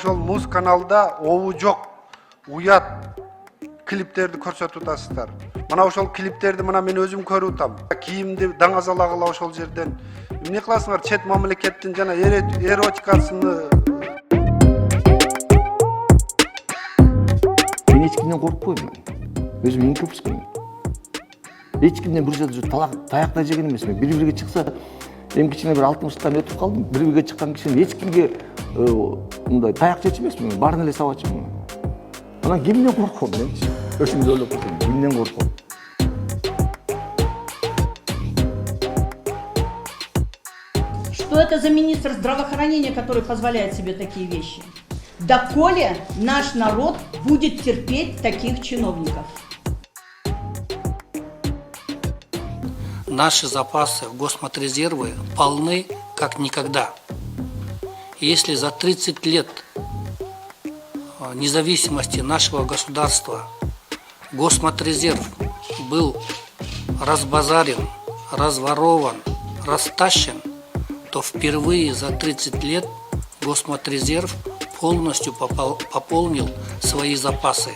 ошол муз каналда обу жок, уят клиптерди көрсөтүп атасыздар. Мына ошол клиптерди мына мен өзүм көрүп атам. Кийимди даңазалагыла ошол жерден. Эмне кыласыңар? Чет мамлекеттин жана эротикасыны. Мен эч кимден коркпойм. Өзүм эң көпчүкмүн. Эч кимден бир жерде таякта жеген эмесмин. Бири-бирге чыкса, эми кичине бир 60-тан өтүп калдым. Бири-бирге чыккан кишинин эч кимге мындай таяк жечү эмесмин. Баарын эле сабачымын. Анан кимден корком мен? Өзүмдү ойлоп көрсөм, кимден корком? Что это за министр здравоохранения, который позволяет себе такие вещи? Доколе наш народ будет терпеть таких чиновников? Наши запасы, госмотрезервы полны как никогда. Если за 30 лет независимости нашего государства госмотрезерв был разбазарен, разворован, растащен, то впервые за 30 лет госмотрезерв полностью пополнил свои запасы.